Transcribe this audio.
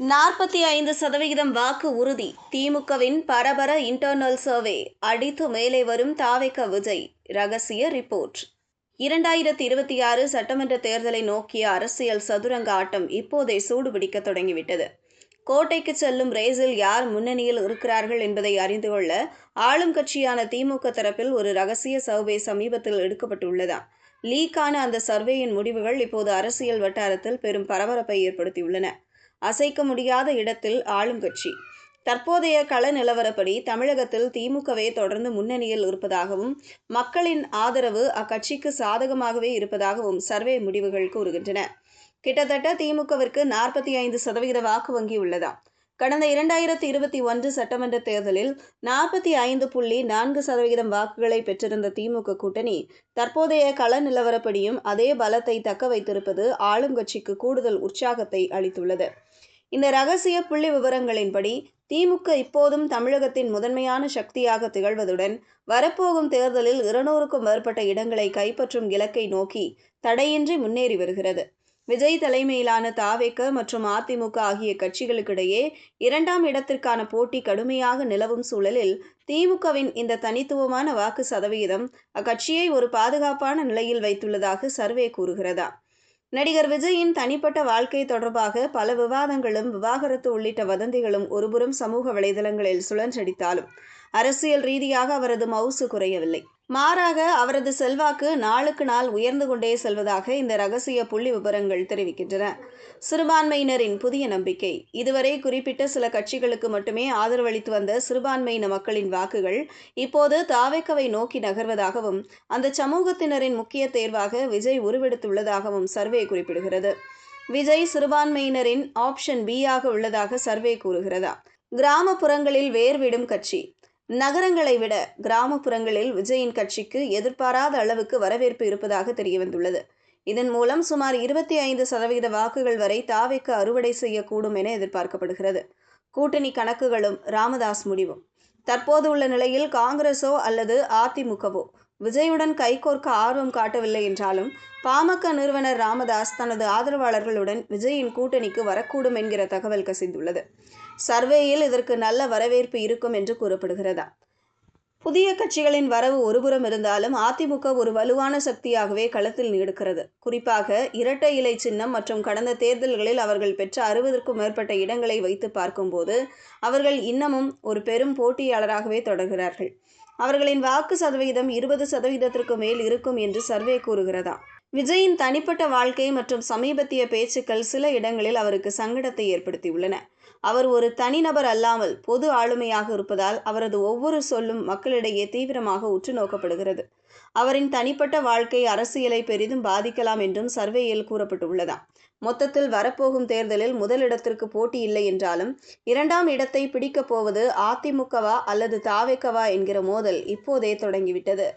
45% வாக்கு உறுதி. திமுகவின் பரபர இன்டர்னல் சர்வே. அடித்து மேலே வரும் தாவேக விஜய். ரகசிய ரிப்போர்ட். 2026 சட்டமன்ற தேர்தலை நோக்கிய அரசியல் சதுரங்க ஆட்டம் இப்போதே சூடுபிடிக்க தொடங்கிவிட்டது. கோட்டைக்கு செல்லும் ரேஸில் யார் முன்னணியில் இருக்கிறார்கள் என்பதை அறிந்து கொள்ள ஆளும் கட்சியான திமுக தரப்பில் ஒரு ரகசிய சர்வே சமீபத்தில் எடுக்கப்பட்டுள்ளதாம். லீக்கான அந்த சர்வேயின் முடிவுகள் இப்போது அரசியல் வட்டாரத்தில் பெரும் பரபரப்பை ஏற்படுத்தியுள்ளன. அசைக்க முடியாத இடத்தில் ஆளும் கட்சி. தற்போதைய கள நிலவரப்படி தமிழகத்தில் திமுகவே தொடர்ந்து முன்னணியில் இருப்பதாகவும் மக்களின் ஆதரவு அக்கட்சிக்கு சாதகமாகவே இருப்பதாகவும் சர்வே முடிவுகள் கூறுகின்றன. கிட்டத்தட்ட திமுகவிற்கு 45% வாக்கு வங்கி உள்ளதாம். கடந்த 2021 சட்டமன்ற தேர்தலில் 45.4% வாக்குகளை பெற்றிருந்த திமுக கூட்டணி தற்போதைய கள நிலவரப்படியும் அதே பலத்தை தக்க வைத்திருப்பது ஆளும் கட்சிக்கு கூடுதல் உற்சாகத்தை அளித்துள்ளது. இந்த ரகசிய புள்ளி விவரங்களின்படி திமுக இப்போதும் தமிழகத்தின் முதன்மையான சக்தியாக திகழ்வதுடன் வரப்போகும் தேர்தலில் 200க்கும் மேற்பட்ட இடங்களை கைப்பற்றும் இலக்கை நோக்கி தடையின்றி முன்னேறி வருகிறது. விஜய் தலைமையிலான தாவேக மற்றும் அதிமுக ஆகிய கட்சிகளுக்கிடையே 2ஆம் இடத்திற்கான போட்டி கடுமையாக நிலவும் சூழலில் திமுகவின் இந்த தனித்துவமான வாக்கு சதவிகிதம் அக்கட்சியை ஒரு பாதுகாப்பான நிலையில் வைத்துள்ளதாக சர்வே கூறுகிறதா. நடிகர் விஜயின் தனிப்பட்ட வாழ்க்கை தொடர்பாக பல விவாதங்களும் விவாகரத்து உள்ளிட்ட வதந்திகளும் ஒருபுறம் சமூக வலைதளங்களில் சுழன்றடித்தாலும் அரசியல் ரீதியாக அவரது மவுசு குறையவில்லை. மாறாக அவரது செல்வாக்கு நாளுக்கு நாள் உயர்ந்து கொண்டே செல்வதாக இந்த ரகசிய புள்ளி விவரங்கள் தெரிவிக்கின்றன. சிறுபான்மையினரின் புதிய நம்பிக்கை. இதுவரை குறிப்பிட்ட சில கட்சிகளுக்கு மட்டுமே ஆதரவளித்து வந்த சிறுபான்மையின மக்களின் வாக்குகள் இப்போது தாவேகவை நோக்கி நகர்வதாகவும் அந்த சமூகத்தினரின் முக்கிய தேர்வாக விஜய் உருவெடுத்துள்ளதாகவும் சர்வே குறிப்பிடுகிறது. விஜய் சிறுபான்மையினரின் ஆப்ஷன் B-யாக உள்ளதாக சர்வே கூறுகிறதா. கிராமப்புறங்களில் வேர்விடும் கட்சி. நகரங்களை விட கிராமப்புறங்களில் விஜயின் கட்சிக்கு எதிர்பாராத அளவுக்கு வரவேற்பு இருப்பதாக தெரியவந்துள்ளது. இதன் மூலம் சுமார் 25% வாக்குகள் வரை தாவேக அறுவடை செய்யக்கூடும் என எதிர்பார்க்கப்படுகிறது. கூட்டணி கணக்குகளும் ராமதாஸ் முடிவும். தற்போது உள்ள நிலையில் காங்கிரஸோ அல்லது அதிமுகவோ விஜயுடன் கைகோர்க்க ஆர்வம் காட்டவில்லை என்றாலும் பாமக நிறுவனர் ராமதாஸ் தனது ஆதரவாளர்களுடன் விஜயின் கூட்டணிக்கு வரக்கூடும் என்கிற தகவல் கசிந்துள்ளது. சர்வேயில் இதற்கு நல்ல வரவேற்பு இருக்கும் என்று கூறப்படுகிறதா. புதிய கட்சிகளின் வரவு ஒருபுறம் இருந்தாலும் அதிமுக ஒரு வலுவான சக்தியாகவே களத்தில் நீடிக்கிறது. குறிப்பாக இரட்டை இலை சின்னம் மற்றும் கடந்த தேர்தல்களில் அவர்கள் பெற்ற 60க்கும் மேற்பட்ட இடங்களை வைத்து பார்க்கும்போது அவர்கள் இன்னமும் ஒரு பெரும் போட்டியாளராகவே தொடர்கிறார்கள். அவர்களின் வாக்கு சதவிகிதம் 20%க்கு மேல் இருக்கும் என்று சர்வே கூறுகிறதா. விஜயின் தனிப்பட்ட வாழ்க்கை மற்றும் சமீபத்திய பேச்சுக்கள் சில இடங்களில் அவருக்கு சங்கடத்தை ஏற்படுத்தியுள்ளன. அவர் ஒரு தனிநபர் அல்லாமல் பொது ஆளுமையாக இருப்பதால் அவரது ஒவ்வொரு சொல்லும் மக்களிடையே தீவிரமாக உற்று நோக்கப்படுகிறது. அவரின் தனிப்பட்ட வாழ்க்கை அரசியலை பெரிதும் பாதிக்கலாம் என்றும் சர்வேயில் கூறப்பட்டுள்ளதாம். மொத்தத்தில் வரப்போகும் தேர்தலில் முதலிடத்திற்கு போட்டி இல்லை என்றாலும் 2ஆம் இடத்தை பிடிக்கப் போவது அதிமுகவா அல்லது தாவேகவா என்கிற மோதல் இப்போதே தொடங்கிவிட்டது.